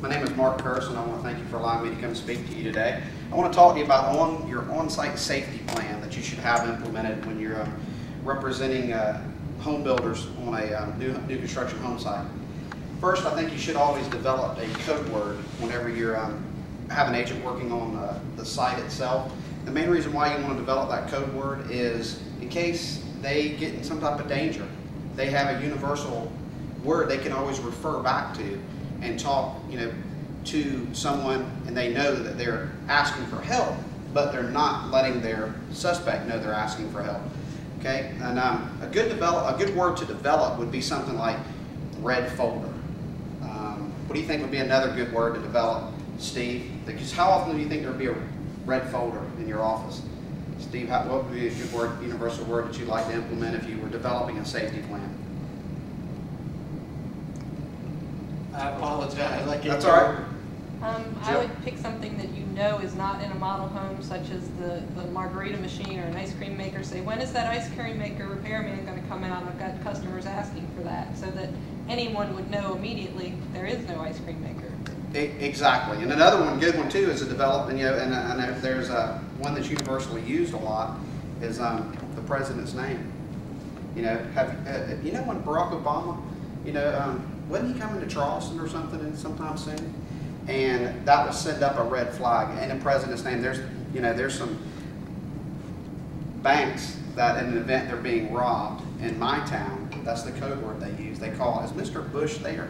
My name is Mark Curson. I want to thank you for allowing me to come speak to you today. I want to talk to you about your on-site safety plan that you should have implemented when you're representing home builders on a new construction home site. First, I think you should always develop a code word whenever you have an agent working on the site itself. The main reason why you want to develop that code word is in case they get in some type of danger. They have a universal word they can always refer back to and talk, to someone, and they know that they're asking for help, but they're not letting their suspect know they're asking for help. Okay, and a good word to develop would be something like red folder. What do you think would be another good word to develop, Steve? Because how often do you think there would be a red folder in your office? Steve, what would be a good word, universal word that you'd like to implement if you were developing a safety plan? I apologize. That's all right. I would pick something that you know is not in a model home, such as the margarita machine or an ice cream maker. Say, when is that ice cream maker repairman going to come out? I've got customers asking for that, so that anyone would know immediately there is no ice cream maker. Exactly. And another one, good one too, is a development, and I know there's one that's universally used a lot, is the president's name. You know when Barack Obama, wasn't he coming to Charleston or something sometime soon? And that will send up a red flag. And the president's name, there's some banks that in an event they're being robbed in my town, that's the code word they use. They call it, is Mr. Bush there?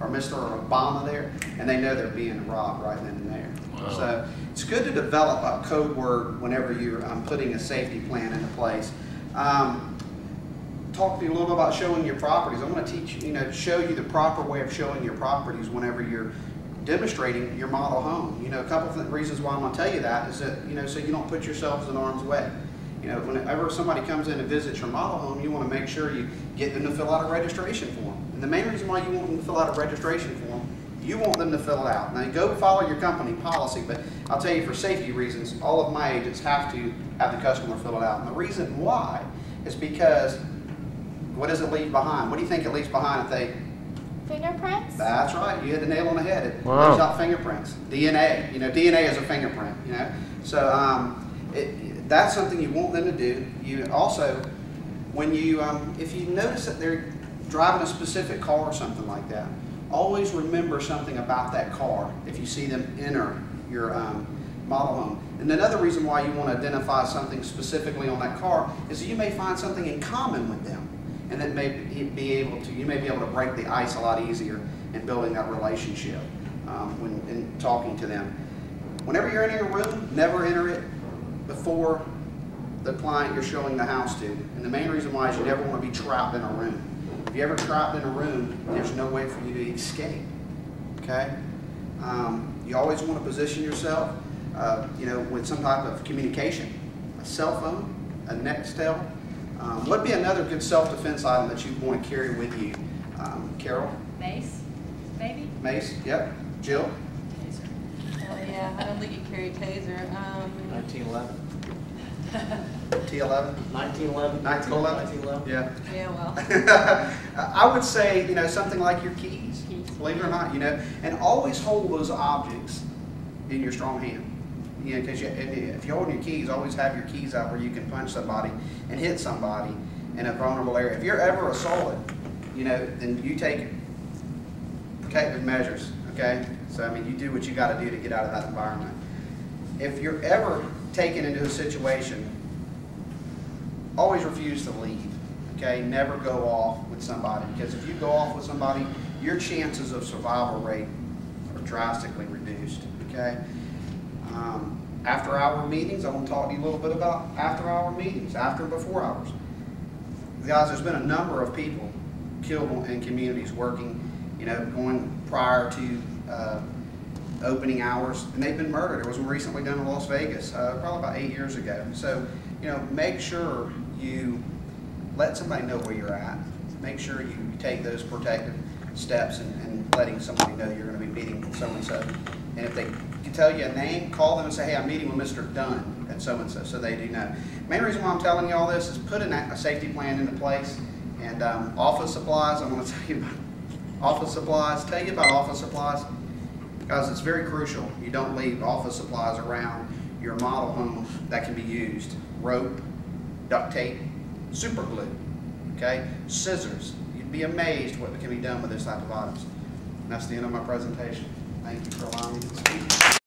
Or Mr. Obama there? And they know they're being robbed right then and there. Wow. So it's good to develop a code word whenever you're putting a safety plan into place. Talk to you a little bit about showing your properties. I want to teach show you the proper way of showing your properties whenever you're demonstrating your model home. A couple of reasons why I'm going to tell you that is that so you don't put yourselves in harm's way. Whenever somebody comes in and visits your model home, you want to make sure you get them to fill out a registration form. And the main reason why you want them to fill out a registration form, you want them to fill it out. Now, go follow your company policy, but I'll tell you for safety reasons, all of my agents have to have the customer fill it out. And the reason why is because what does it leave behind? What do you think it leaves behind if they... Fingerprints? That's right. You hit the nail on the head. It Wow. leaves out fingerprints. DNA. DNA is a fingerprint. So that's something you want them to do. You also, when you if you notice that they're driving a specific car or something like that, always remember something about that car if you see them enter your model home. And another reason why you want to identify something specifically on that car is that you may find something in common with them. And that you may be able to break the ice a lot easier in building that relationship in talking to them. Whenever you're entering a room, never enter it before the client you're showing the house to. And the main reason why is you never want to be trapped in a room. If you're ever trapped in a room, there's no way for you to escape. Okay? You always want to position yourself, with some type of communication, a cell phone, a Nextel. What'd be another good self-defense item that you'd want to carry with you? Carol? Mace, maybe? Mace, yep. Jill? Yeah, I don't think you carry a taser. 1911. T11? 1911. 1911? Yeah. Yeah, well. I would say, something like your keys, believe it or not, and always hold those objects in your strong hand. Because if you're holding your keys, always have your keys out where you can punch somebody and hit somebody in a vulnerable area. If you're ever assaulted, then you take protective measures, okay? So, you do what you got to do to get out of that environment. If you're ever taken into a situation, always refuse to leave, okay? Never go off with somebody, because if you go off with somebody, your chances of survival rate are drastically reduced, okay? After-hour meetings, I want to talk to you a little bit about after-hour meetings, after and before hours. Guys, there's been a number of people killed in communities working, going prior to opening hours, and they've been murdered. There was one recently done in Las Vegas, probably about 8 years ago. So, make sure you let somebody know where you're at. Make sure you take those protective steps and letting somebody know you're going to be meeting so-and-so. And if they can tell you a name, call them and say, hey, I'm meeting with Mr. Dunn at so-and-so, so they do know. Main reason why I'm telling you all this is put a safety plan into place. And office supplies, I want to tell you about office supplies. Guys, it's very crucial. You don't leave office supplies around your model home that can be used. Rope, duct tape, super glue, okay? Scissors. You'd be amazed what can be done with this type of items. And that's the end of my presentation. Thank you for allowing me to speak.